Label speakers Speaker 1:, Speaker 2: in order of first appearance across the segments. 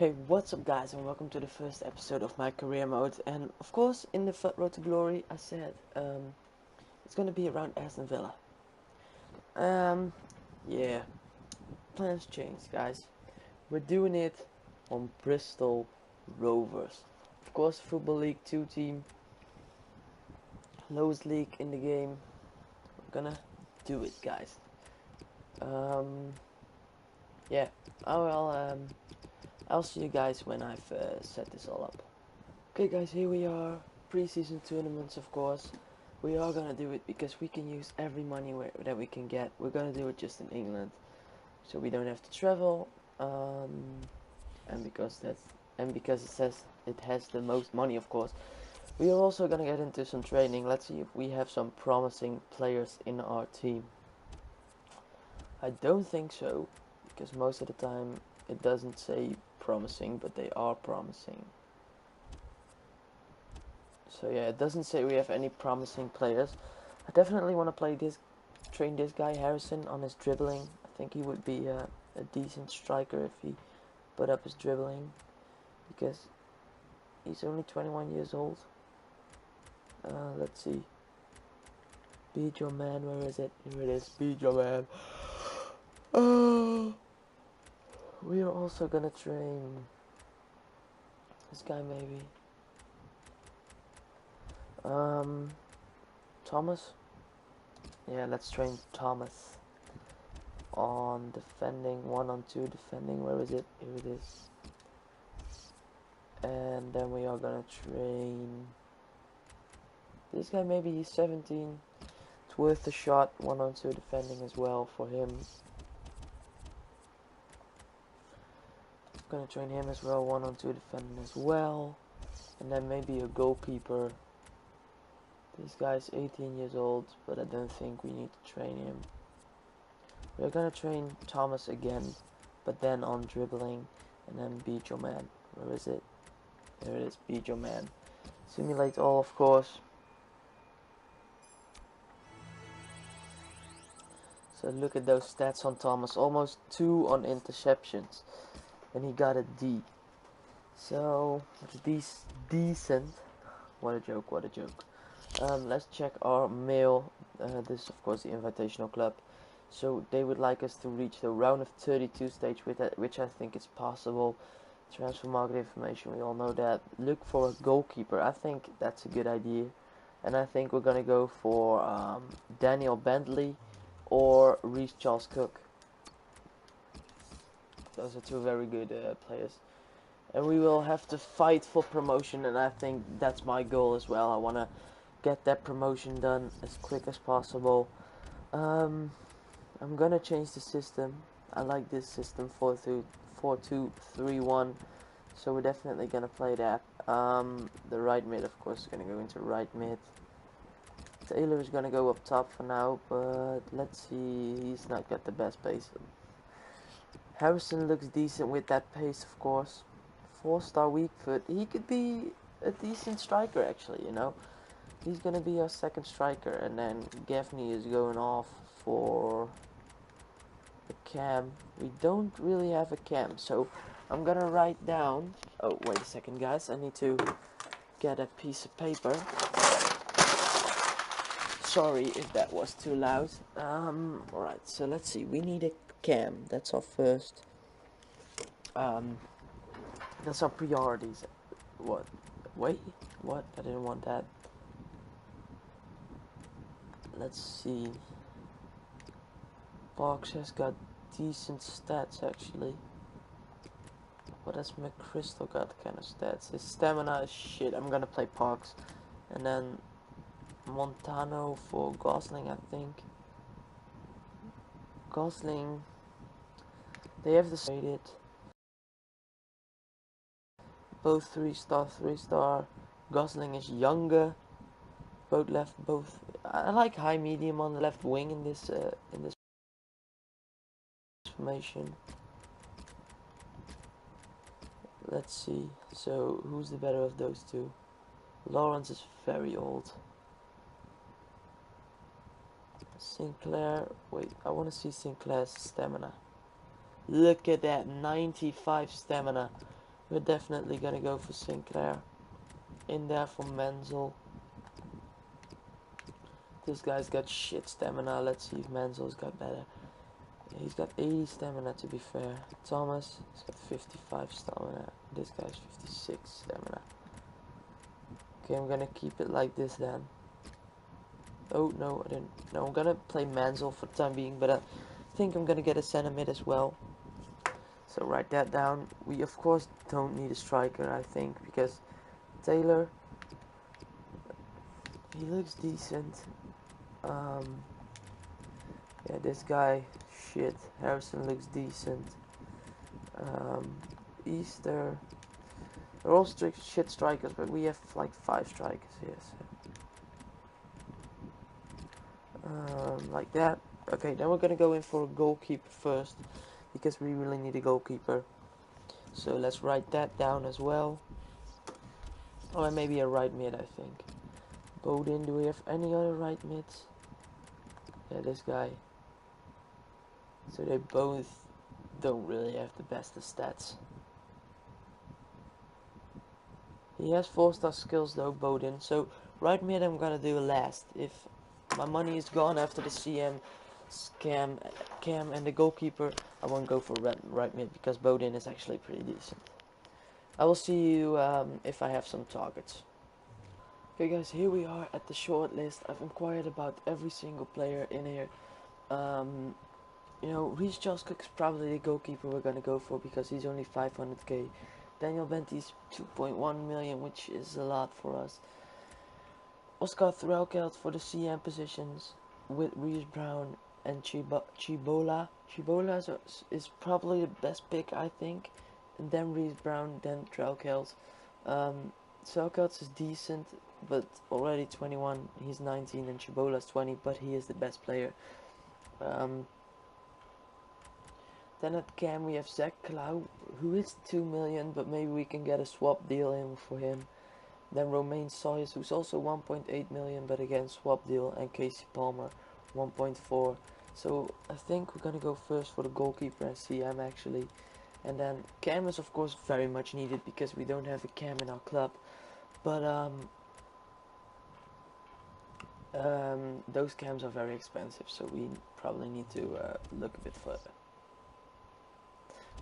Speaker 1: Hey, what's up guys, and welcome to the first episode of my career mode. And of course, in the Road to Glory, I said it's gonna be around Aston Villa. Yeah, plans changed, guys. We're doing it on Bristol Rovers. Of course, Football League 2 team, lowest league in the game. We're gonna do it, guys. Yeah, I'll see you guys when I've set this all up. Okay guys, here we are, pre-season tournaments of course. We are gonna do it because we can use every money that we can get. We're gonna do it just in England, so we don't have to travel, and because it says it has the most money of course. We are also gonna get into some training. Let's see if we have some promising players in our team. I don't think so, because most of the time it doesn't say promising, but they are promising. So yeah, it doesn't say we have any promising players. I definitely want to train this guy Harrison on his dribbling. I think he would be a decent striker if he put up his dribbling, because he's only 21 years old. Let's see. Beat your man, where is it? Here it is, beat your man. We are also gonna train this guy maybe. Thomas. Yeah, let's train Thomas on defending, 1-on-2 defending. Where is it? Here it is. And then we are gonna train this guy. Maybe he's 17. It's worth a shot. 1-on-2 defending as well for him. Gonna train him as well. 1-on-2 defending as well. And then maybe a goalkeeper. This guy's 18 years old, but I don't think we need to train him. We're gonna train Thomas again, but then on dribbling, and then beat your man. Where is it? There it is, beat your man. Simulate all, of course. So look at those stats on Thomas. Almost 2 on interceptions. And he got a D. So, it's decent. What a joke, what a joke. Let's check our mail. This is of course the Invitational Club. So they would like us to reach the round of 32 stage, which I think is possible. Transfer market information, we all know that. Look for a goalkeeper. I think that's a good idea. And I think we're going to go for Daniel Bentley or Reece Charles Cook. Those are two very good players. And we will have to fight for promotion, and I think that's my goal as well. I want to get that promotion done as quick as possible. I'm gonna change the system. I like this system 4-2-3-1, so we're definitely gonna play that. The right mid, of course, is gonna go into right mid. Taylor is gonna go up top for now, but let's see. He's not got the best pace. Harrison looks decent with that pace, of course. 4-star weak foot. He could be a decent striker, actually. You know. He's gonna be our second striker, and then Gaffney is going off for the cam. We don't really have a cam, so I'm gonna write down. Oh, wait a second, guys. I need to get a piece of paper. Sorry if that was too loud. Alright, so let's see. We need a cam. That's our first. That's our priorities. What? Wait, what? I didn't want that. Let's see. Parks has got decent stats actually. What has McChrystal got kind of stats? His stamina is shit. I'm gonna play Parks. And then Montano for Gosling, I think. Gosling, they have the rated. Both 3-star. Gosling is younger. Both. I like high medium on the left wing in this formation. Let's see. So who's the better of those two? Lawrence is very old. Sinclair. Wait, I want to see Sinclair's stamina. Look at that, 95 stamina. We're definitely gonna go for Sinclair. In there for Menzel. This guy's got shit stamina. Let's see if Menzel's got better. Yeah, he's got 80 stamina, to be fair. Thomas, he's got 55 stamina. This guy's 56 stamina. Okay, I'm gonna keep it like this then. Oh, no, I didn't. No, I'm gonna play Menzel for the time being, but I think I'm gonna get a center mid as well. So write that down. We, of course, don't need a striker, I think, because Taylor, he looks decent. Yeah, this guy, shit. Harrison looks decent. Easter, they're all shit strikers, but we have like 5 strikers here. So. Like that. Okay, then we're gonna go in for a goalkeeper first, because we really need a goalkeeper. So let's write that down as well. Or maybe a right mid, I think. Bodin, do we have any other right mids? Yeah, this guy. So they both don't really have the best of stats. He has 4-star skills though, Bodin. So right mid I'm gonna do last. If my money is gone after the CM, Cam and the goalkeeper, I won't go for right mid because Bodin is actually pretty decent. I will see you if I have some targets. Okay guys, here we are at the short list. I've inquired about every single player in here. You know, Reece Charles Cook's probably the goalkeeper we're gonna go for because he's only 500k. Daniel Benty's 2.1 million, which is a lot for us. Oscar Threlkeld for the CM positions with Reece Brown and Chibola. Chibola is probably the best pick, I think. And then Reece Brown, then Threlkeld. Threlkeld is decent, but already 21. He's 19 and Chibola's 20, but he is the best player. Then at Cam we have Zach Clow, who is 2 million, but maybe we can get a swap deal in for him. Then Romain Sawyers, who's also 1.8 million, but again swap deal, and Casey Palmer, 1.4. So I think we're gonna go first for the goalkeeper and CM actually. And then Cam is of course very much needed because we don't have a Cam in our club. But those Cams are very expensive, so we probably need to look a bit further.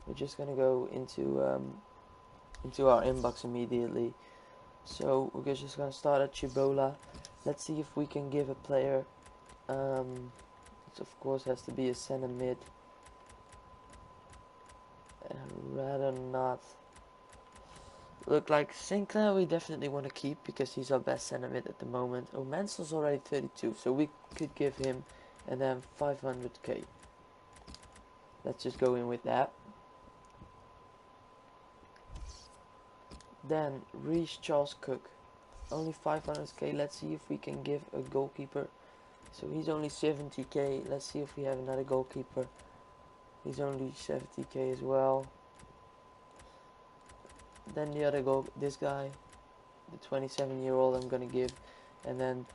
Speaker 1: We're just gonna go into our inbox immediately. So we're just gonna start at Chibola. Let's see if we can give a player. It of course has to be a center mid. And I'd rather not. Look, like Sinclair we definitely want to keep because he's our best center mid at the moment. Oh, Mansell's already 32, so we could give him and then 500k. Let's just go in with that. Then Reece Charles Cook, only 500k. Let's see if we can give a goalkeeper. So he's only 70k. Let's see if we have another goalkeeper. He's only 70k as well. Then the other this guy, the 27-year-old, I'm gonna give, and then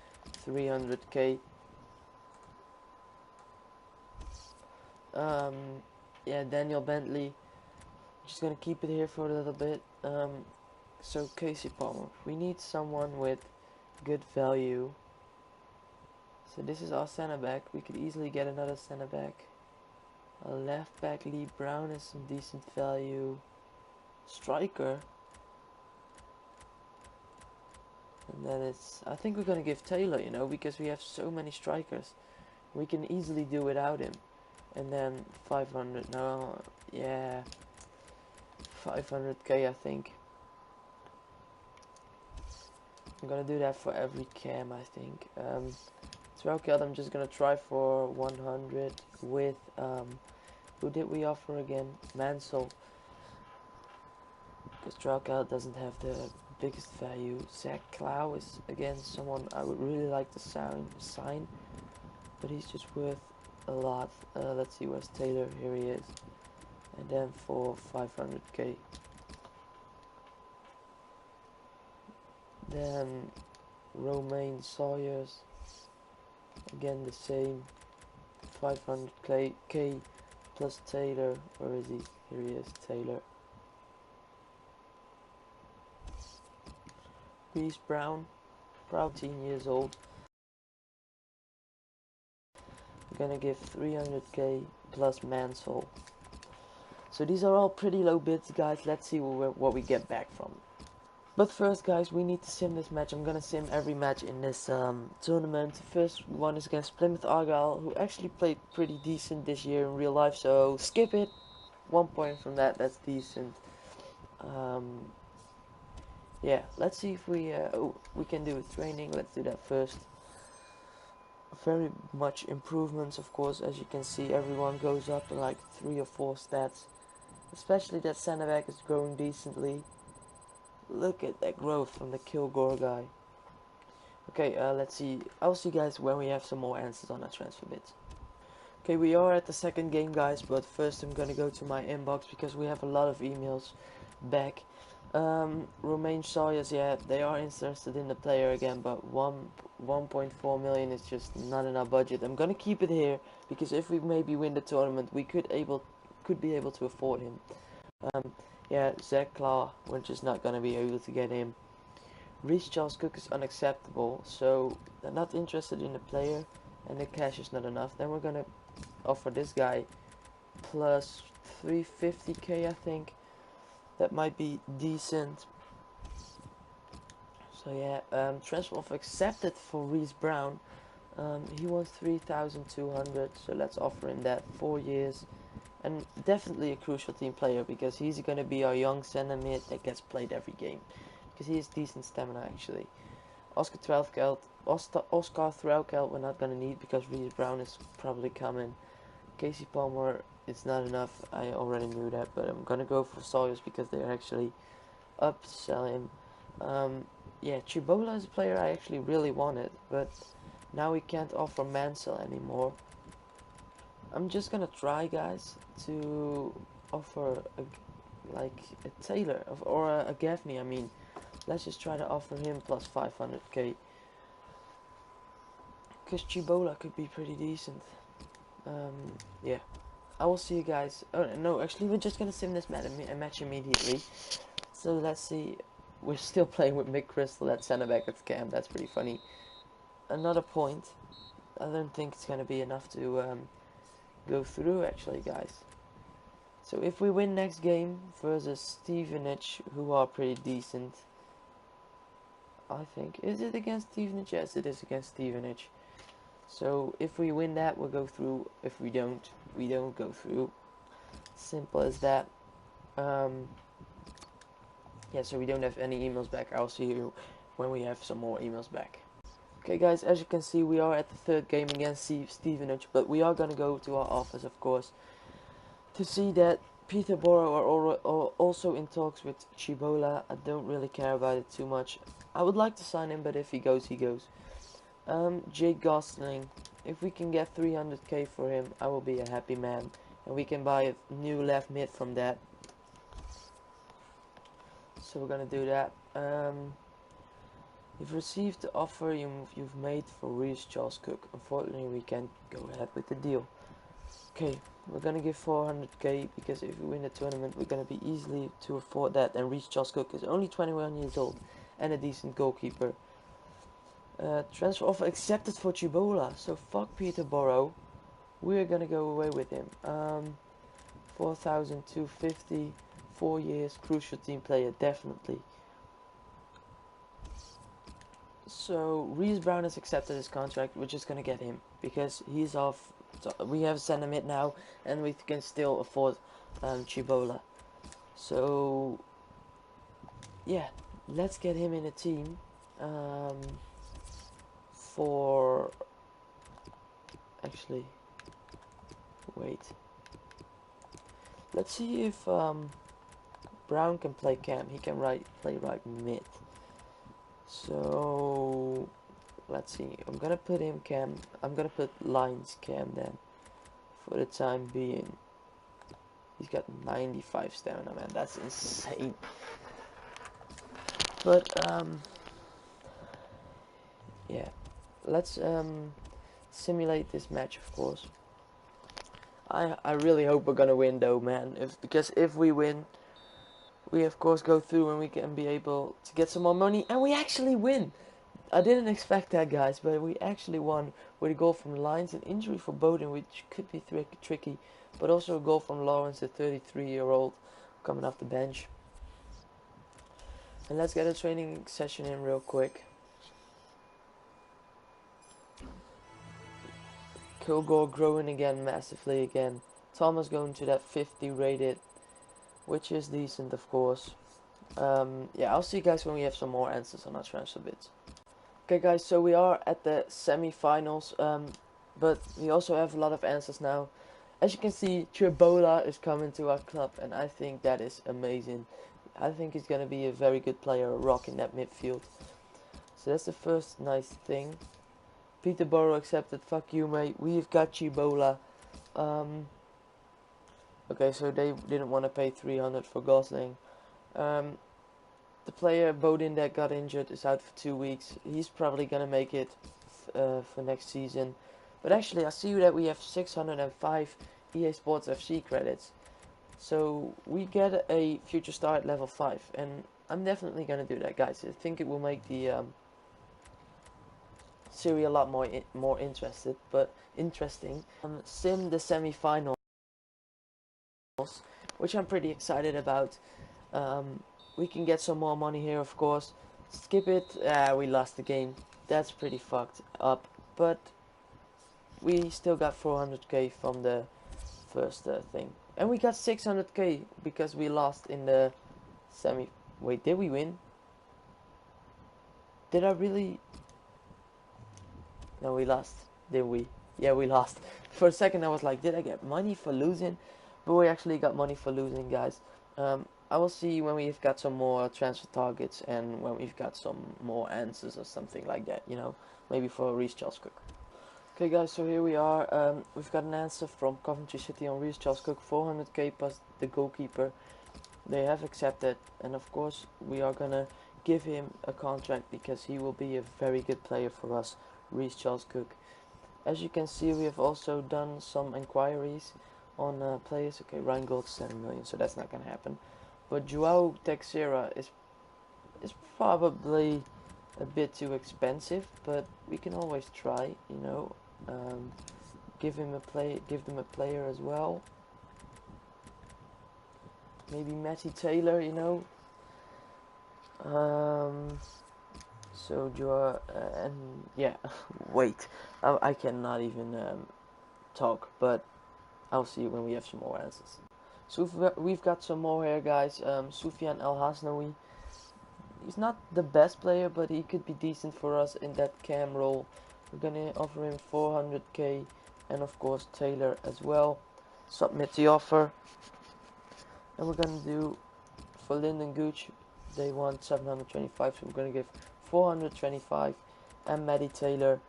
Speaker 1: 300k. Yeah, Daniel Bentley. Just gonna keep it here for a little bit. So Casey Palmer, we need someone with good value. So this is our center back. We could easily get another center back. A left back, Lee Brown, is some decent value. Striker. And then it's, I think we're gonna give Taylor, you know, because we have so many strikers. We can easily do without him. And then 500, no, yeah, 500k I think. I'm gonna do that for every Cam, I think. Threlkeld, I'm just gonna try for 100 with, who did we offer again? Mansell. Because Threlkeld doesn't have the biggest value. Zach Clow is, again, someone I would really like to sign. But he's just worth a lot. Let's see, where's Taylor? Here he is. And then for 500k. Then Romain Sawyers, again the same, 500k plus Taylor. Where is he? Here he is, Taylor. Reese Brown, probably 18 years old. I'm gonna give 300k plus Mansell. So these are all pretty low bids, guys. Let's see what we get back from it. But first, guys, we need to sim this match. I'm gonna sim every match in this tournament. First one is against Plymouth Argyle, who actually played pretty decent this year in real life, so skip it. 1 point from that, that's decent. Yeah, let's see if we can do a training. Let's do that first. Very much improvements, of course. As you can see, everyone goes up in like 3 or 4 stats. Especially that centre back is growing decently. Look at that growth from the Kilgore guy. Okay, let's see. I'll see you guys when we have some more answers on our transfer bids. Okay, we are at the second game, guys, but first I'm gonna go to my inbox because we have a lot of emails back. Romain Sawyers, yeah, they are interested in the player again, but 1.4 million is just not in our budget. I'm gonna keep it here because if we maybe win the tournament, we could be able to afford him. Yeah, Zach Claw, we're just not gonna be able to get him. Reece Charles Cook is unacceptable, so they're not interested in the player, and the cash is not enough. Then we're gonna offer this guy plus 350k, I think. That might be decent. So yeah, transfer offer accepted for Reese Brown. He wants 3,200, so let's offer him that. 4 years, and definitely a crucial team player because he's going to be our young centre mid that gets played every game because he has decent stamina actually. Oscar Threlkeld we're not going to need because Reese Brown is probably coming. Casey Palmer, it's not enough. I already knew that, but I'm gonna go for Sawyers because they're actually up to sell him. Yeah, Chibola is a player I actually really wanted, but now we can't offer Mansell anymore. I'm just gonna try, guys, to offer a Taylor or a Gaffney. I mean, let's just try to offer him plus 500k because Chibola could be pretty decent. Yeah. I will see you guys. Oh no, actually we're just gonna sim this match immediately. So let's see. We're still playing with Mick Crystal at centre back at Cam. That's pretty funny. Another point. I don't think it's gonna be enough to go through actually, guys. So if we win next game versus Stevenage, who are pretty decent, I think. Is it against Stevenage? Yes, it is against Stevenage. So if we win that, we'll go through. If we don't, we don't go through. Simple as that. Yeah, so we don't have any emails back. I'll see you when we have some more emails back. Okay, guys, as you can see, we are at the third game against Stevenage, but we are going to go to our office, of course, to see that Peterborough are also in talks with Chibola. I don't really care about it too much. I would like to sign him, but if he goes, he goes. Jake Gosling, if we can get 300k for him, I will be a happy man. And we can buy a new left mid from that. So we're gonna do that. You've received the offer you've made for Reece Charles Cook. Unfortunately, we can't go ahead with the deal. Okay, we're gonna give 400k because if we win the tournament, we're gonna be easily to afford that. And Reece Charles Cook is only 21 years old and a decent goalkeeper. Transfer offer accepted for Chibola. So fuck Peterborough. We're gonna go away with him. 4,250. 4 years, crucial team player, definitely. So Reece Brown has accepted his contract. We're just gonna get him because he's off. So we have centre mid now, and we can still afford Chibola. So yeah, let's get him in a team. For actually, wait. Let's see if Brown can play cam. He can play right mid. So let's see. I'm gonna put him cam. I'm gonna put lines cam then for the time being. He's got 95 stamina, man. That's insane. But yeah, let's simulate this match, of course. I really hope we're gonna win though, man. Because if we win, we of course go through and we can be able to get some more money, and we actually win. I didn't expect that, guys, but we actually won with a goal from Lyons, an injury for Bowden, which could be tricky, but also a goal from Lawrence, the 33-year-old, coming off the bench. And let's get a training session in real quick. Kilgore growing again, massively again. Thomas going to that 50 rated, which is decent, of course. Yeah, I'll see you guys when we have some more answers on our transfer bids. Okay, guys, so we are at the semi-finals, but we also have a lot of answers now. As you can see, Tribola is coming to our club, and I think that is amazing. I think he's going to be a very good player, a rock in that midfield. So that's the first nice thing. Peterborough accepted. Fuck you, mate. We've got Chibola. Okay, so they didn't want to pay 300 for Gosling. The player Bodin that got injured is out for 2 weeks. He's probably gonna make it for next season. But actually, I see that we have 605 EA Sports FC credits. So we get a future star at level 5, and I'm definitely gonna do that, guys. I think it will make the series a lot more interesting. Sim the semi-finals, which I'm pretty excited about. We can get some more money here, of course. Skip it. We lost the game. That's pretty fucked up. But we still got 400k from the first thing. And we got 600k because we lost in the semi. Wait, did we win? Did I really? No, we lost. Did we? Yeah, we lost. For a second I was like, did I get money for losing? But we actually got money for losing, guys. I will see when we've got some more transfer targets and when we've got some more answers or something like that, you know, maybe for Reece Charles Cook. Okay, guys, so here we are. We've got an answer from Coventry City on Reece Charles Cook, 400k plus the goalkeeper. They have accepted, and of course we are gonna give him a contract because he will be a very good player for us, Reece Charles Cook. As you can see, we have also done some inquiries on players. Okay, Ryan Gold's 7 million, so that's not gonna happen. But Joao Teixeira is probably a bit too expensive, but we can always try, you know. Give them a player as well. Maybe Matty Taylor, you know. So Joao and yeah, wait, I cannot even talk, but I'll see when we have some more answers. So we've got some more here, guys. Soufiane El Hasnaoui. He's not the best player, but he could be decent for us in that cam role. We're gonna offer him 400k, and of course Taylor as well. Submit the offer, and we're gonna do for Lyndon Gooch. They want 725, so we're gonna give 425, and Matty Taylor.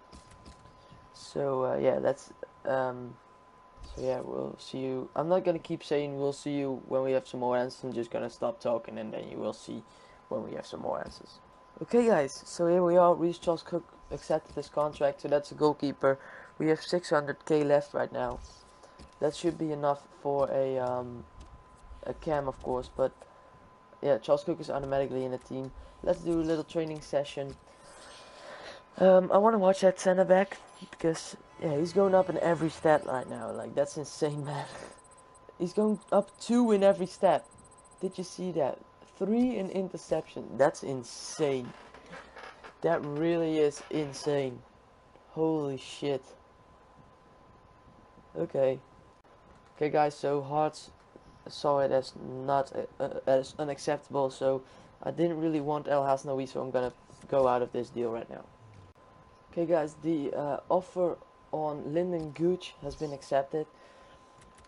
Speaker 1: So yeah, that's so yeah, we'll see you. I'm not gonna keep saying we'll see you when we have some more answers. I'm just gonna stop talking, and then you will see when we have some more answers. Okay, guys, so here we are. Reece Charles Cook accepted his contract, so that's a goalkeeper. We have 600k left right now. That should be enough for a cam, of course, but yeah, Charles Cook is automatically in the team. Let's do a little training session. I want to watch that centre back because yeah, he's going up in every stat right now. Like, that's insane, man. He's going up 2 in every stat. Did you see that? 3 in interception. That's insane. That really is insane. Holy shit. Okay. Okay, guys. So Hearts saw it as not as unacceptable. So I didn't really want El Hasnaoui, so I'm gonna go out of this deal right now. Okay, guys. The offer on Lyndon Gooch has been accepted.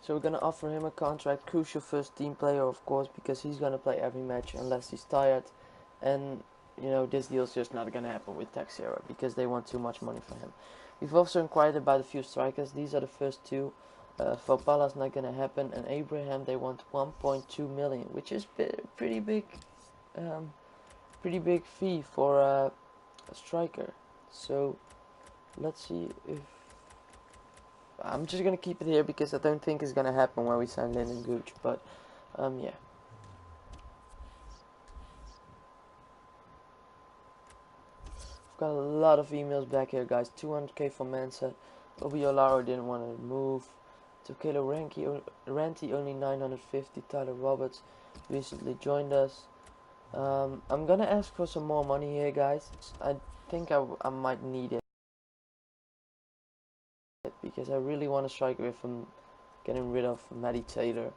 Speaker 1: So we're gonna offer him a contract, crucial first team player, of course, because he's gonna play every match unless he's tired. And you know, this deal's just not gonna happen with Teixeira because they want too much money for him. We've also inquired about a few strikers. These are the first 2. Fopala's not gonna happen, and Abraham they want 1.2 million, which is pretty big fee for a striker. So let's see if. I'm just gonna keep it here because I don't think it's gonna happen when we sign Lyndon Gooch, but yeah. got a lot of emails back here, guys. 200k for Mensa. Obiolaro didn't want to move. Tokelo Ranty only 950. Tyler Roberts recently joined us. I'm gonna ask for some more money here, guys. I think I might need it because I really want to strike if I'm getting rid of Matty Taylor.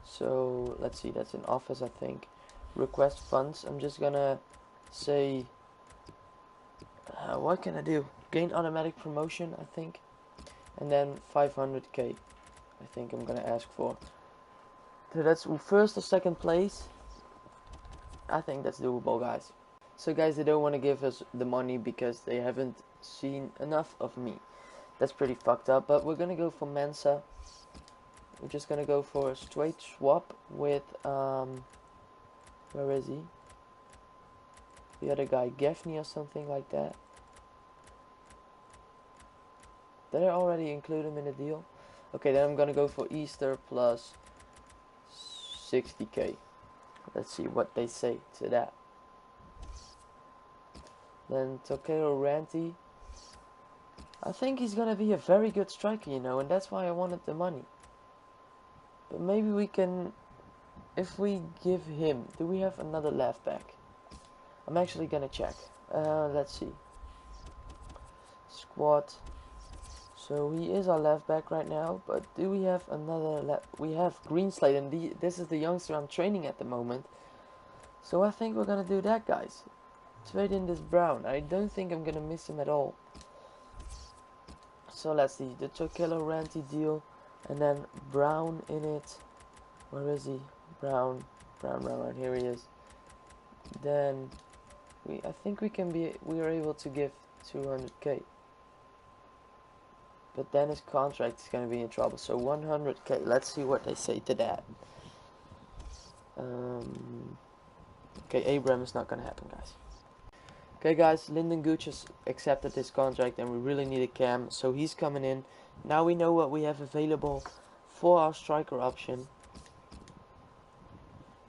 Speaker 1: So let's see, that's in office, I think. Request funds. I'm just gonna say, what can I do? Gain automatic promotion, I think, and then 500k. I think I'm gonna ask for. So that's first or second place. I think that's doable, guys. So guys, they don't want to give us the money because they haven't seen enough of me. That's pretty fucked up, but we're gonna go for Mensa. We're just gonna go for a straight swap with where is he? The other guy, Gaffney or something like that. Did I already include him in the deal? Okay, then I'm gonna go for Easter plus 60k. Let's see what they say to that. Then Tokero Ranty. I think he's gonna be a very good striker, you know, and that's why I wanted the money. But maybe we can, if we give him, do we have another left back? I'm actually gonna check. Let's see. Squad. So he is our left back right now, but do we have another left? We have Greenslade, and this is the youngster I'm training at the moment. So I think we're gonna do that, guys. Trade in this Brown. I don't think I'm gonna miss him at all. So let's see, the Tokelo Ranty deal, and then Brown in it. Where is he? Brown, right here he is. Then I think we are able to give 200k. But then his contract is going to be in trouble. So 100k. Let's see what they say to that. Okay, Abraham is not going to happen, guys. Okay, guys, Lyndon Gooch has accepted this contract, and we really need a cam, so he's coming in. Now we know what we have available for our striker option.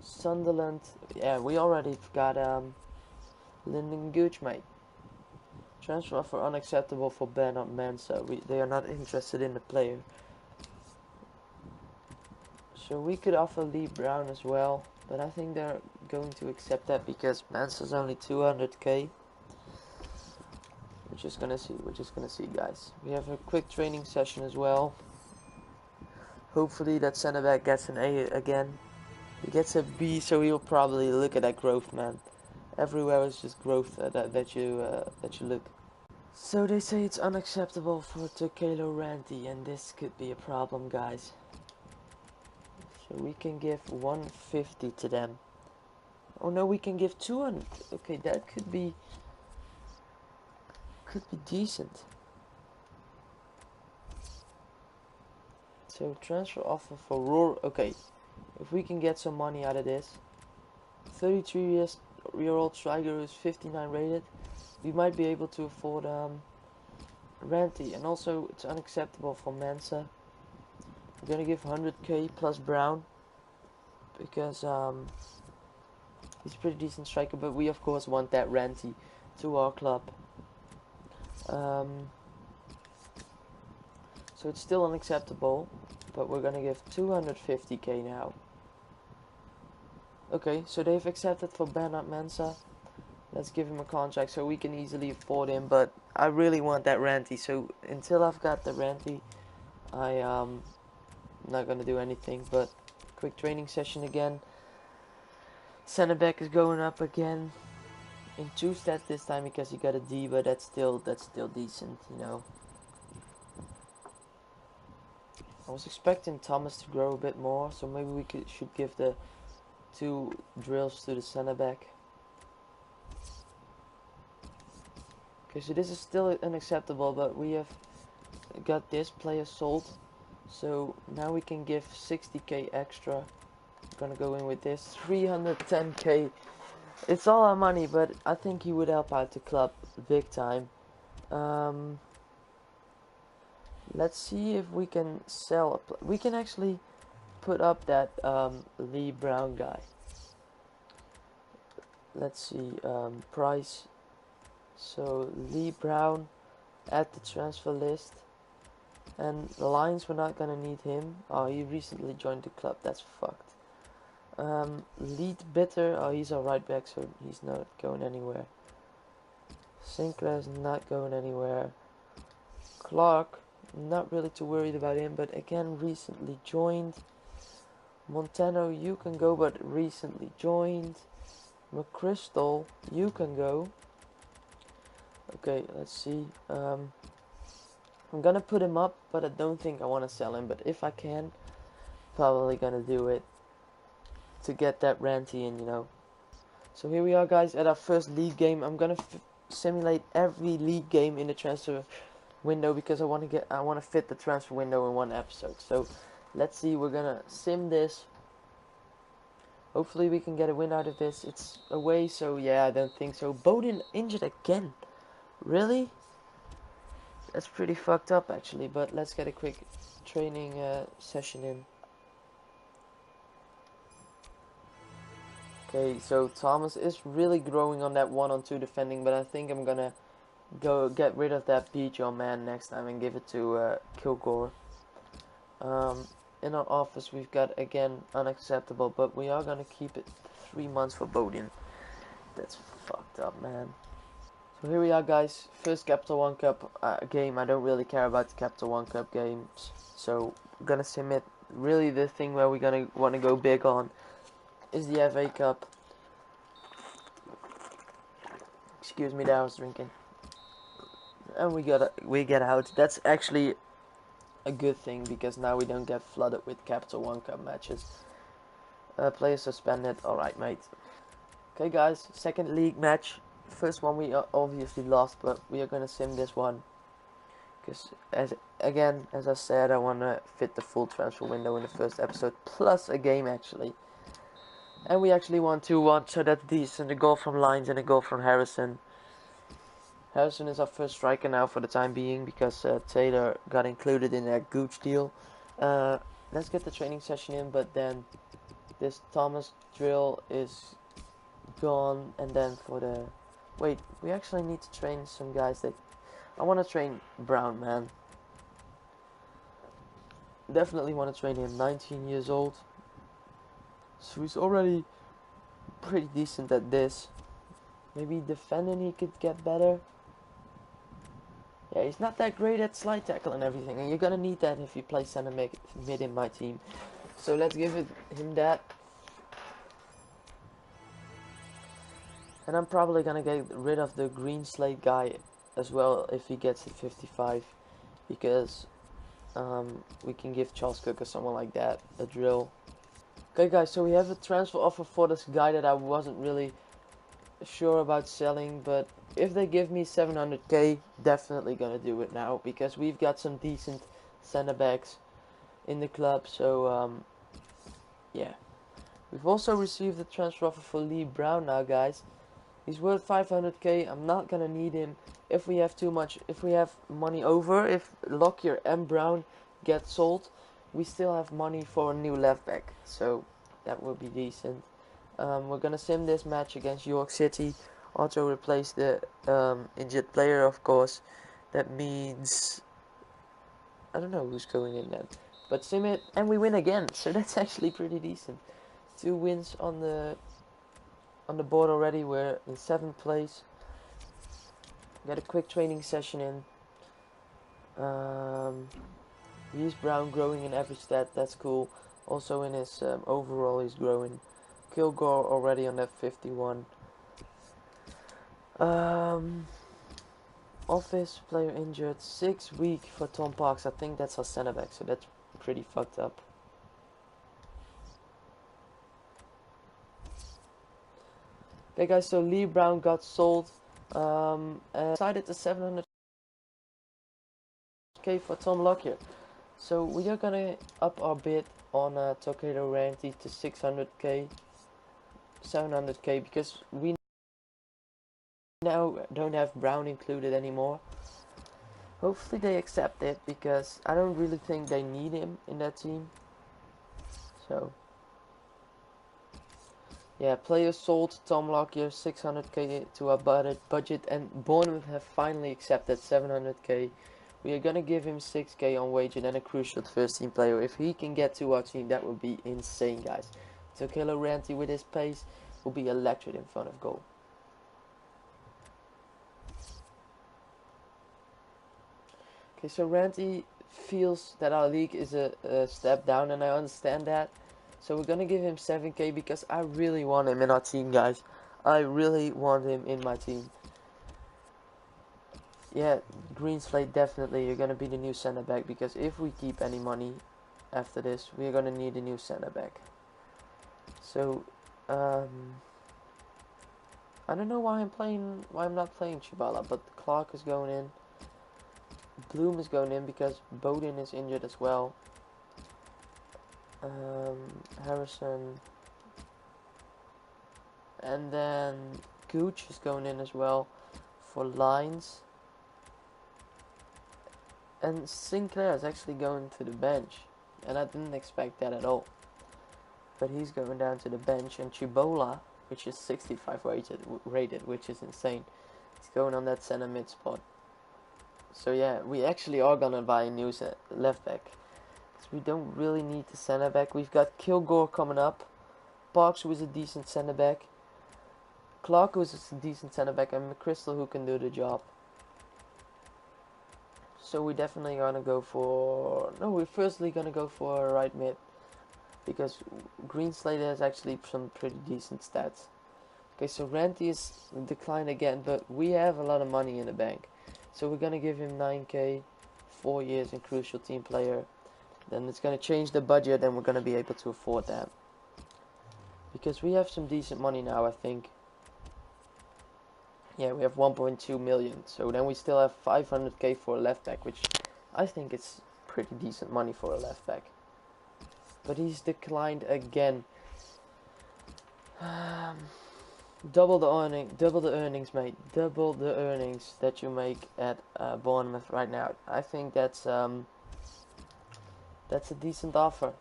Speaker 1: Sunderland, yeah, we already got Lyndon Gooch, mate. Transfer offer unacceptable for Bernard Mensa. They are not interested in the player. So we could offer Lee Brown as well, but I think they're going to accept that because Mensa's only 200k. We're just gonna see, guys. We have a quick training session as well. Hopefully that center back gets an A again. He gets a B, so he'll probably look at that growth, man. Everywhere is just growth that you look. So they say it's unacceptable for Tokelo Ranty, and this could be a problem, guys. So we can give 150 to them. Oh no, we can give 200. Okay, that could be decent. So transfer offer for Roar. Okay, if we can get some money out of this. 33-year-old striker who's 59 rated. We might be able to afford Ranty, and also it's unacceptable for Mensa. We're gonna give 100k plus Brown because he's a pretty decent striker, but we of course want that Ranty to our club. So it's still unacceptable, but we're gonna give 250k now. Okay, so they've accepted for Bernard Mensa. Let's give him a contract so we can easily afford him, but I really want that Ranty, so until I've got the Ranty, I'm not gonna do anything. But quick training session again. Center back is going up again in 2 stats this time because he got a D, but that's still decent, you know. I was expecting Thomas to grow a bit more, so maybe we should give the 2 drills to the center back. Okay, so this is still unacceptable, but we have got this player sold, so now we can give 60k extra. I'm gonna go in with this 310k. It's all our money, but I think he would help out the club big time. Let's see if we can sell we can actually put up that Lee Brown guy. Let's see, price. So Lee Brown at the transfer list. And the Lions were not gonna need him. Oh, he recently joined the club. That's fucked. Lead Bitter. Oh, he's a right back, so he's not going anywhere. Sinclair's not going anywhere. Clark, not really too worried about him, but again recently joined. Montano, you can go, but recently joined. McChrystal, you can go. Okay, let's see. I'm gonna put him up, but I don't think I want to sell him. But if I can, probably gonna do it to get that Ranty in, you know. So here we are, guys, at our first league game. I'm gonna simulate every league game in the transfer window because I want to fit the transfer window in one episode. So let's see. We're gonna sim this. Hopefully we can get a win out of this. It's away, so yeah, I don't think so. Bowden injured again. Really? That's pretty fucked up, actually. But let's get a quick training session in. Okay, so Thomas is really growing on that 1-on-2 defending, but I think I'm gonna go get rid of that Bijan man next time and give it to Kilgore. In our office we've got, again, unacceptable, but we are gonna keep it 3 months for Bowden. That's fucked up, man. So here we are, guys. First Capital One Cup game. I don't really care about the Capital One Cup games, so I'm gonna submit. Really, the thing where we're gonna want to go big on is the FA Cup. Excuse me, that I was drinking. And we get out. That's actually a good thing because now we don't get flooded with Capital One Cup matches. Players suspended. Alright, mate. Okay, guys. Second league match. First one we obviously lost, but we are gonna sim this one. Because, as I said, I want to fit the full transfer window in the first episode. Plus a game, actually. And we actually won 2-1, so that's decent. A goal from Lyons and a goal from Harrison. Harrison is our first striker now for the time being because Taylor got included in that Gooch deal. Let's get the training session in, but then this Thomas drill is gone. And then for the... Wait, we actually need to train some guys that... I want to train Brown, man. Definitely want to train him. 19 years old. So he's already pretty decent at this. Maybe defending he could get better. Yeah, he's not that great at slide tackle and everything, and you're gonna need that if you play center mid in my team. So let's give him that. And I'm probably gonna get rid of the green slate guy as well if he gets to 55, because we can give Charles Cook or someone like that a drill. Okay, guys, so we have a transfer offer for this guy that I wasn't really sure about selling, but if they give me 700k, definitely gonna do it now because we've got some decent center backs in the club. So yeah, we've also received a transfer offer for Lee Brown now, guys. He's worth 500k. I'm not gonna need him. If we have money over, if Lockyer and Brown get sold, we still have money for a new left back, so that will be decent. We're gonna sim this match against York City. Auto replace the injured player, of course. That means I don't know who's going in then, but sim it and we win again. So that's actually pretty decent. 2 wins on the board already. We're in 7th place. Got a quick training session in. He's Brown growing in every stat. That's cool. Also in his overall, he's growing. Kilgore already on that 51. Office player injured. 6 week for Tom Parks. I think that's our center back, so that's pretty fucked up. Okay, guys, so Lee Brown got sold. And decided to 700k for Tom Lockyer. So we are gonna up our bid on Tokedo Ranty to 600k, 700k, because we now don't have Brown included anymore. Hopefully they accept it, because I don't really think they need him in that team. So Yeah, players sold Tom Lockyer 600k to our budget, and Bournemouth have finally accepted 700k. We are gonna give him 6k on wage and then a crucial first team player. If he can get to our team, that would be insane, guys. So Kilo Ranty with his pace will be electric in front of goal. Okay, so Ranty feels that our league is a step down, and I understand that. So we're gonna give him 7k because I really want him in our team, guys. I really want him in my team. Yeah, Green Slate, definitely you're gonna be the new center back, because if we keep any money after this, we're gonna need a new center back. So I don't know why I'm not playing Chibala, but Clark is going in. Bloom is going in because Bowden is injured as well. Harrison, and then Gooch is going in as well for lines. And Sinclair is actually going to the bench, and I didn't expect that at all. But he's going down to the bench, and Chibola, which is 65 rated, which is insane, he's going on that center mid spot. So yeah, we actually are gonna buy a new left back, because we don't really need the center back. We've got Kilgore coming up, Parks, who is a decent center back, Clark, who is a decent center back, and McChrystal, who can do the job. So we're definitely gonna go for... No, we're firstly gonna go for a right mid, because Green Slate has actually some pretty decent stats. Okay, so Ranty is declined again, but we have a lot of money in the bank. So we're gonna give him 9k, 4 years, and crucial team player. Then it's gonna change the budget, and we're gonna be able to afford that. Because we have some decent money now, I think. Yeah, we have 1.2 million. So then we still have 500k for a left back, which I think is pretty decent money for a left back. But he's declined again. Double the earnings, mate. Double the earnings that you make at Bournemouth right now. I think that's a decent offer.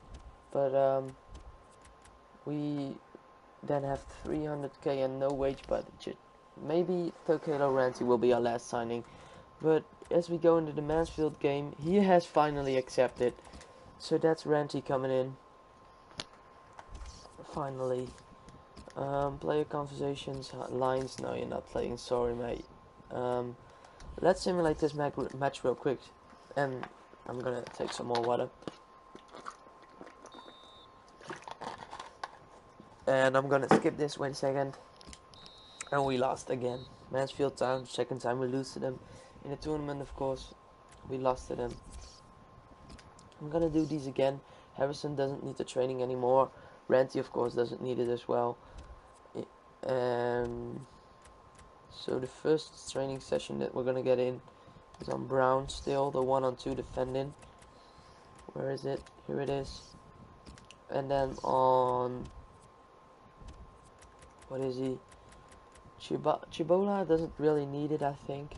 Speaker 1: But we then have 300k and no wage budget. Maybe Tokelo Ranty will be our last signing. But as we go into the Mansfield game, he has finally accepted. So that's Ranty coming in. Finally. Player conversations, lines. No, you're not playing. Sorry, mate. Let's simulate this match real quick. And I'm gonna take some more water. And I'm gonna skip this 1 second. And we lost again. Mansfield Town, second time we lose to them. In the tournament, of course, we lost to them. I'm gonna do these again. Harrison doesn't need the training anymore. Ranty, of course, doesn't need it as well. So the first training session that we're gonna get in is on Brown still, the 1-on-2 defending. Where is it? Here it is. And then on... What is he? Chibola doesn't really need it, I think.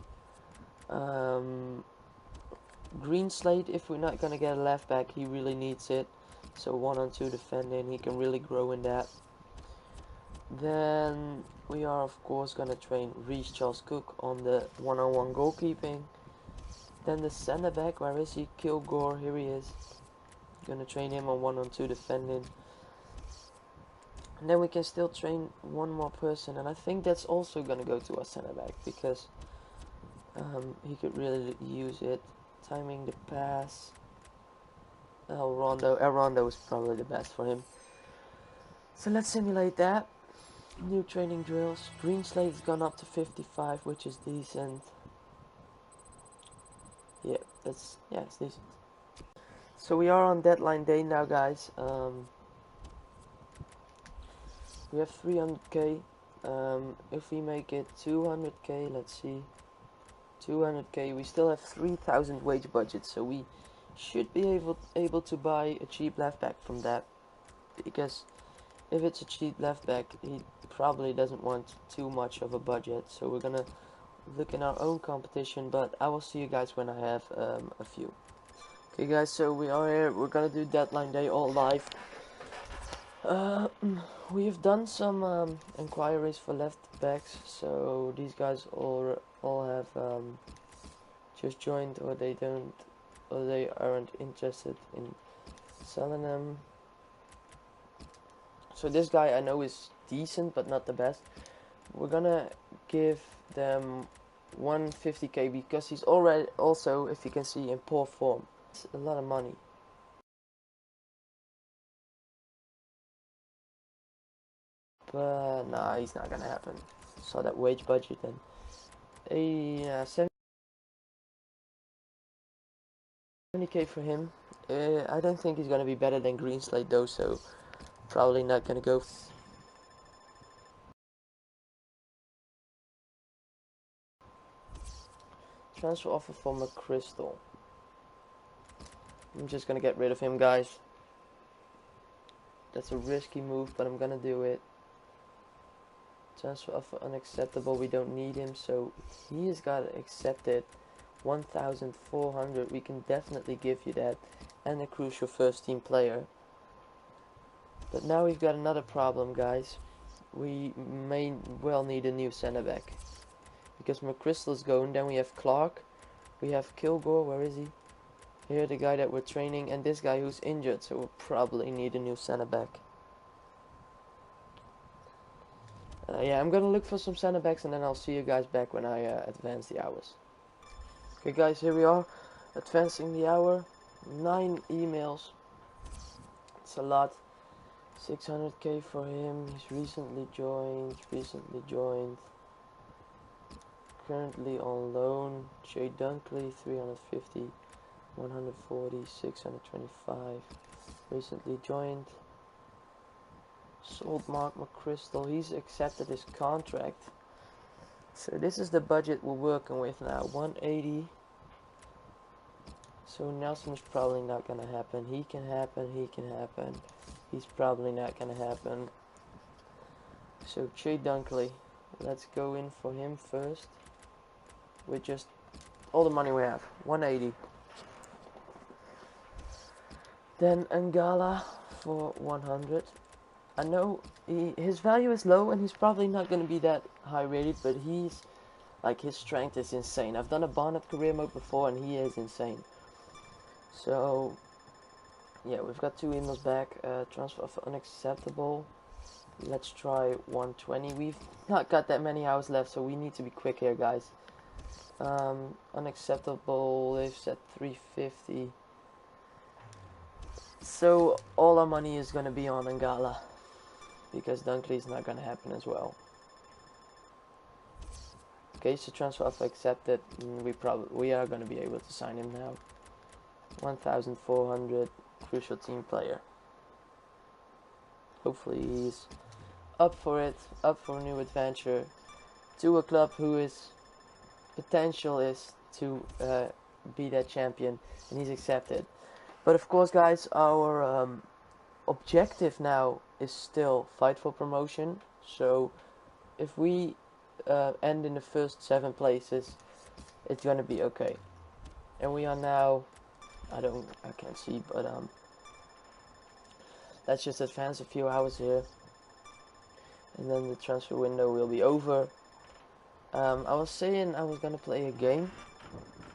Speaker 1: Green Slate, if we're not gonna get a left back, he really needs it. So 1-on-2 defending, he can really grow in that. Then we are of course gonna train Reece Charles Cook on the 1-on-1 goalkeeping. Then the centre back, where is he? Kilgore, here he is. Gonna train him on 1-on-2 defending. And then we can still train one more person, and I think that's also gonna go to our centre back, because he could really use it. Timing the pass. El Rondo is probably the best for him. So let's simulate that. New training drills. Green Slate has gone up to 55, which is decent. Yeah, it's decent. So we are on deadline day now, guys. We have 300k. If we make it 200k, let's see. 200k, we still have 3,000 wage budget, so we should be able to buy a cheap left back from that, because if it's a cheap left back, he probably doesn't want too much of a budget. So we're gonna look in our own competition, but I will see you guys when I have a few. Okay guys, so we are here, we're gonna do deadline day all live. Uh, we have done some inquiries for left backs, so these guys all have just joined, or they don't, or they aren't interested in selling them. So this guy I know is decent, but not the best. We're gonna give them 150k because he's already also, if you can see, in poor form. It's a lot of money. But nah, he's not gonna happen. Saw that wage budget and 70k for him. I don't think he's gonna be better than Greenslade though, so probably not gonna go. Transfer offer for McChrystal. I'm just gonna get rid of him, guys. That's a risky move, but I'm gonna do it. Transfer offer unacceptable. We don't need him, so he has got accepted. 1,400. We can definitely give you that, and a crucial first team player. But now we've got another problem, guys. We may well need a new centre back because McChrystal's going. Then we have Clark. We have Kilgore. Where is he? Here, the guy that we're training, and this guy who's injured. So we'll probably need a new centre back. Yeah, I'm gonna look for some centre backs, and then I'll see you guys back when I advance the hours. Okay, guys, here we are, advancing the hour. 9 emails. It's a lot. 600k for him. He's recently joined. Currently on loan. Jay Dunkley, 350, 140, 625. Recently joined. Sold Mark McChrystal. He's accepted his contract. So this is the budget we're working with now. 180. So Nelson's probably not gonna happen. He can happen. He's probably not gonna happen. So Jay Dunkley. Let's go in for him first. With just all the money we have. 180. Then Angala for 100. I know his value is low and he's probably not going to be that high rated, but he's like, his strength is insane. I've done a Barnett career mode before and he is insane. So yeah, we've got 2 emails back. Transfer offer unacceptable. Let's try 120. We've not got that many hours left, so we need to be quick here, guys. Unacceptable. They've said 350. So all our money is going to be on Angala, because Dunkley's not going to happen as well. Okay, so transfer offer accepted. We are going to be able to sign him now. 1,400, crucial team player. Hopefully he's up for it, up for a new adventure, to a club who is potential is to be that champion, and he's accepted. But of course, guys, our objective now is still fight for promotion. So if we end in the first 7 places, it's gonna be okay. And we are now, I can't see, but let's just advance a few hours here, and then the transfer window will be over. I was saying I was gonna play a game,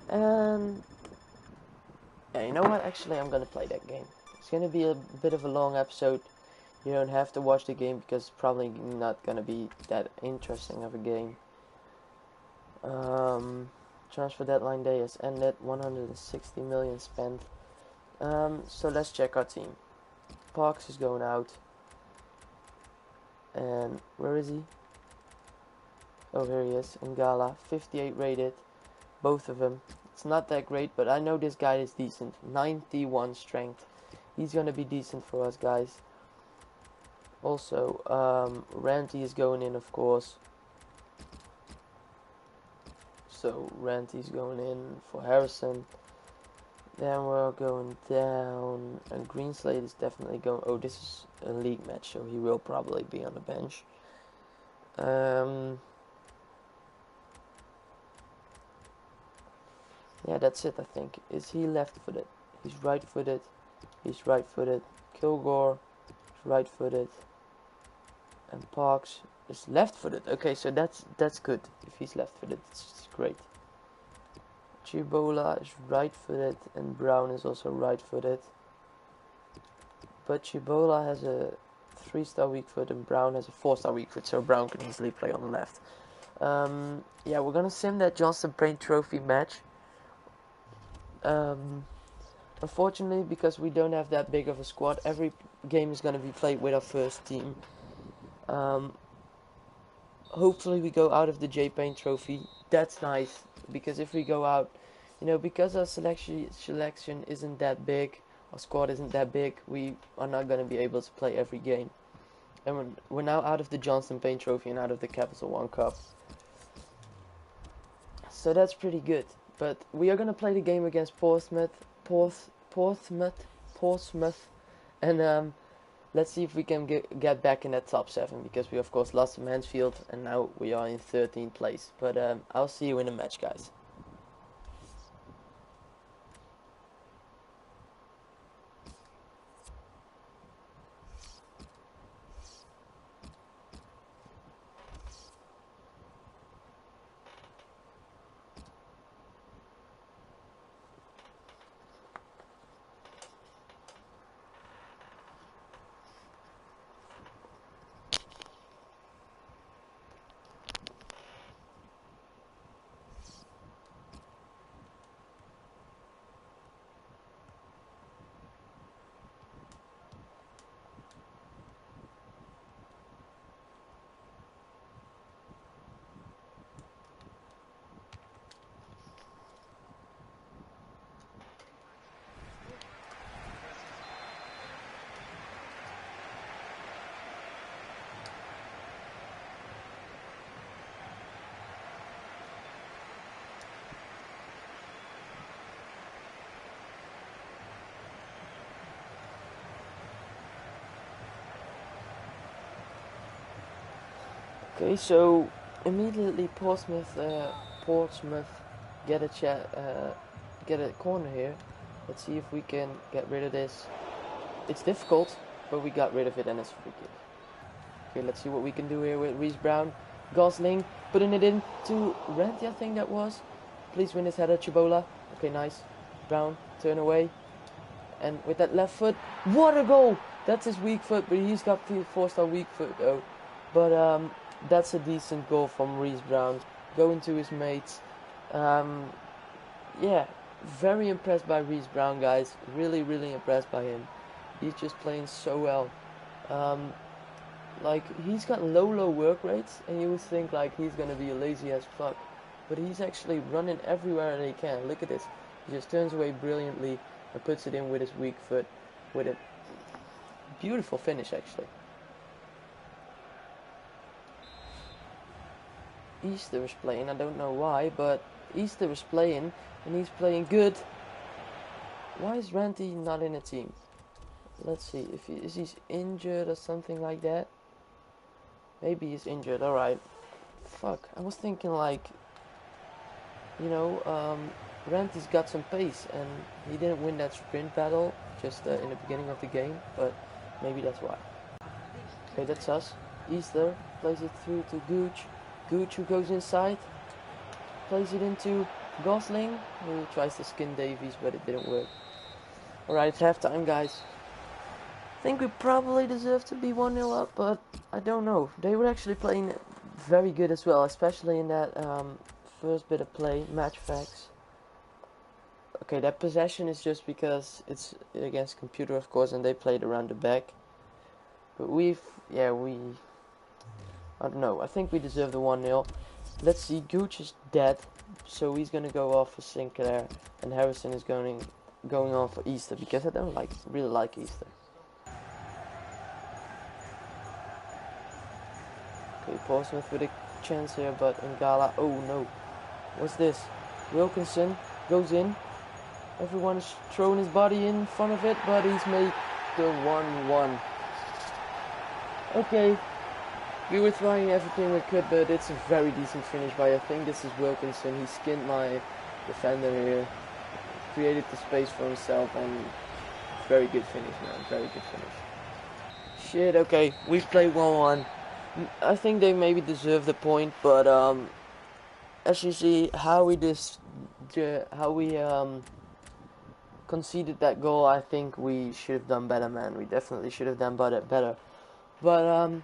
Speaker 1: and yeah, you know what? Actually, I'm gonna play that game. It's gonna be a bit of a long episode. You don't have to watch the game because it's probably not gonna be that interesting of a game. Transfer deadline day has ended. 160 million spent. So let's check our team. Parks is going out. And where is he? Oh, here he is. Ngala, 58 rated. Both of them. It's not that great, but I know this guy is decent. 91 strength. He's gonna be decent for us, guys. Also, Ranty is going in, of course. So Ranty's going in for Harrison. Then we're going down, and Greenslade is definitely going. Oh, this is a league match, so he will probably be on the bench. Yeah, that's it, I think. Is he left-footed? He's right-footed. Kilgore, right-footed, and Parks is left-footed. Okay, so that's good. If he's left-footed, it's great. Chibola is right-footed, and Brown is also right-footed. But Chibola has a 3-star weak foot, and Brown has a 4-star weak foot, so Brown can easily play on the left. Yeah, we're gonna sim that Johnson Paint Trophy match. Unfortunately, because we don't have that big of a squad, every game is gonna be played with our first team. Hopefully we go out of the J-Paint Trophy. That's nice, because if we go out, because our selection isn't that big, our squad isn't that big, we are not gonna be able to play every game. And we're now out of the Johnson Paint Trophy and out of the Capital One Cup. So that's pretty good. But we are going to play the game against Portsmouth. And let's see if we can get back in that top 7. Because we of course lost to Mansfield and now we are in 13th place. But I'll see you in the match, guys. Okay, so immediately Portsmouth get a corner here. Let's see if we can get rid of this. It's difficult, but we got rid of it and it's a free kick. Okay, let's see what we can do here with Reece Brown. Gosling putting it in to Ranty, I think that was. Please win this header, Chibola. Okay, nice. Brown, turn away. And with that left foot, what a goal! That's his weak foot, but he's got 4-star weak foot though. But that's a decent goal from Reece Brown. Going to his mates. Yeah, very impressed by Reece Brown, guys. Really, really impressed by him. He's just playing so well. Like, he's got low work rates, and you would think like he's gonna be lazy as fuck. But he's actually running everywhere that he can. Look at this. He just turns away brilliantly and puts it in with his weak foot with a beautiful finish, actually. Easter is playing, I don't know why, but Easter is playing and he's playing good. Why is Ranty not in a team? Let's see, if he's injured or something like that. Maybe he's injured, alright. Fuck, I was thinking like, Ranty's got some pace and he didn't win that sprint battle just in the beginning of the game, but maybe that's why. Okay, that's us. Easter plays it through to Gooch. Gooch, who goes inside, plays it into Gosling, who tries to skin Davies, but it didn't work. Alright, it's halftime, guys. I think we probably deserve to be 1-0 up, but I don't know. They were actually playing very good as well, especially in that first bit of play, match facts. Okay, that possession is just because it's against computer, of course, and they played around the back. But I don't know, I think we deserve the 1-0. Let's see, Gooch is dead, so he's going to go off for Sinclair, and Harrison is going on for Easter, because I don't really like Easter. Okay, Portsmouth with a chance here, but Ngala, oh no, what's this? Wilkinson goes in, everyone is throwing his body in front of it, but he's made the 1-1. Okay. We were trying everything we could, but it's a very decent finish by, I think this is Wilkinson. He skinned my defender here, created the space for himself, and very good finish, man. Very good finish. Shit, okay, we've played 1-1. I think they maybe deserve the point, but as you see, how we conceded that goal, I think we should have done better, man. We definitely should have done better. But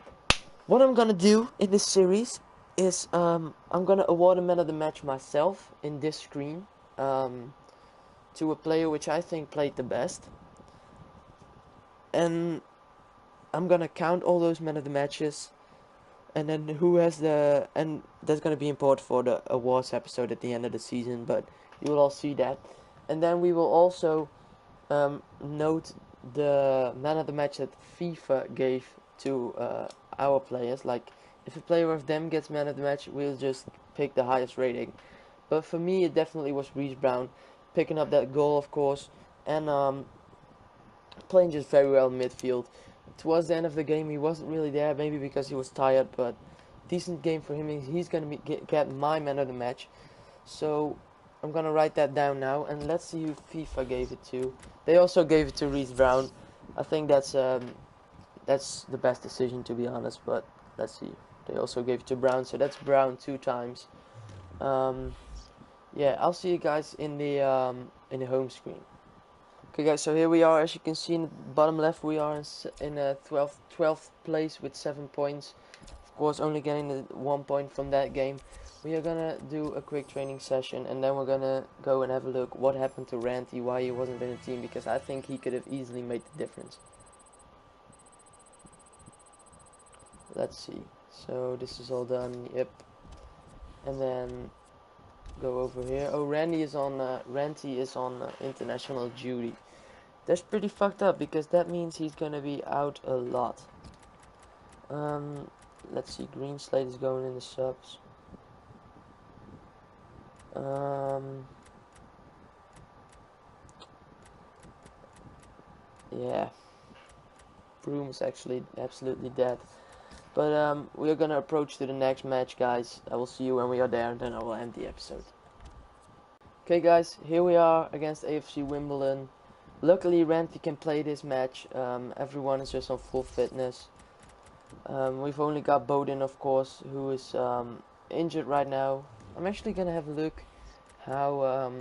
Speaker 1: what I'm gonna do in this series is I'm gonna award a man of the match myself in this screen to a player which I think played the best, and I'm gonna count all those men of the matches, and then and that's gonna be important for the awards episode at the end of the season, but you will all see that. And then we will also note the man of the match that FIFA gave to our players. Like, if a player of them gets man of the match, we'll just pick the highest rating. But for me, it definitely was Reece Brown, picking up that goal, of course, and playing just very well in midfield. Towards the end of the game, he wasn't really there, maybe because he was tired, but decent game for him. He's gonna get my man of the match. So I'm gonna write that down now, and let's see who FIFA gave it to. They also gave it to Reece Brown. I think that's the best decision, to be honest. But let's see. They also gave it to Brown, so that's Brown 2 times. Yeah, I'll see you guys in the home screen. Okay, guys. So here we are. As you can see in the bottom left, we are in a 12th place with 7 points. Of course, only getting the 1 point from that game. We are gonna do a quick training session, and then we're gonna go and have a look what happened to Ranty, why he wasn't in the team, because I think he could have easily made the difference. Let's see. So this is all done. Yep. And then go over here. Oh, Ranty is on international duty. That's pretty fucked up, because that means he's gonna be out a lot. Let's see. Green Slate is going in the subs. Yeah, Broom is actually absolutely dead. But we are gonna approach to the next match, guys. I will see you when we are there, and then I will end the episode. Okay, guys, here we are against AFC Wimbledon. Luckily, Ranty can play this match. Everyone is just on full fitness. We've only got Bowden, of course, who is injured right now. I'm actually gonna have a look how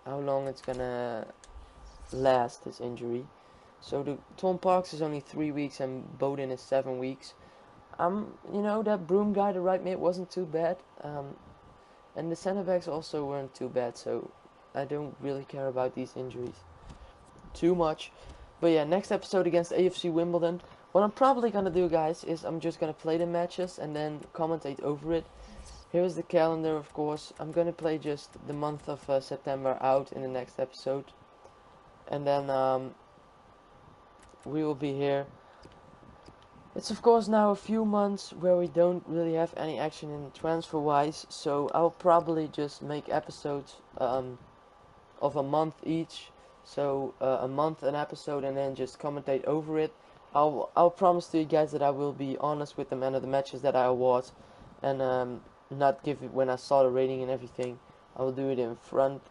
Speaker 1: long it's gonna last, this injury. So the Tom Parks is only 3 weeks and Bowden is 7 weeks. You know, that Broom guy, the right mid, wasn't too bad. And the centre backs also weren't too bad, so I don't really care about these injuries too much. But yeah, next episode against AFC Wimbledon. What I'm probably gonna do, guys, is I'm just gonna play the matches and then commentate over it. Here's the calendar, of course. I'm gonna play just the month of September out in the next episode. And then we will be here. It's of course now a few months where we don't really have any action in transfer wise, so I'll probably just make episodes of a month each. So a month an episode, and then just commentate over it. I'll promise to you guys that I will be honest with the man of the matches that I award, and not give it when I saw the rating and everything. I will do it in front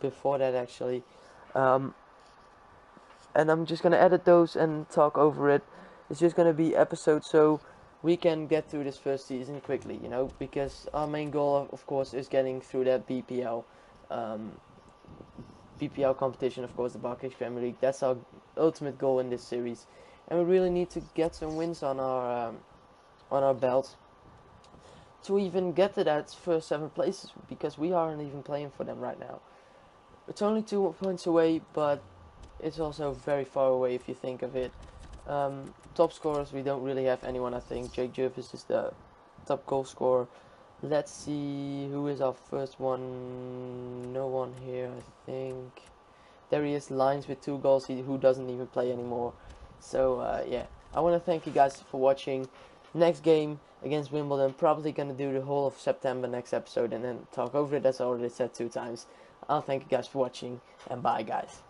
Speaker 1: before that, actually. And I'm just gonna edit those and talk over it. It's just gonna be episodes so we can get through this first season quickly, you know, because our main goal, of course, is getting through that BPL competition, of course, the Barclays Premier League. That's our ultimate goal in this series, and we really need to get some wins on our belt to even get to that first 7 places, because we aren't even playing for them right now. It's only 2 points away, but it's also very far away if you think of it. Top scorers, we don't really have anyone, I think. Jake Jervis is the top goal scorer. Let's see who is our first one. No one here, I think. There he is, Lines with 2 goals, who doesn't even play anymore. So yeah, I want to thank you guys for watching. Next game against Wimbledon, probably going to do the whole of September next episode and then talk over it. That's already said 2 times. I'll thank you guys for watching, and bye, guys.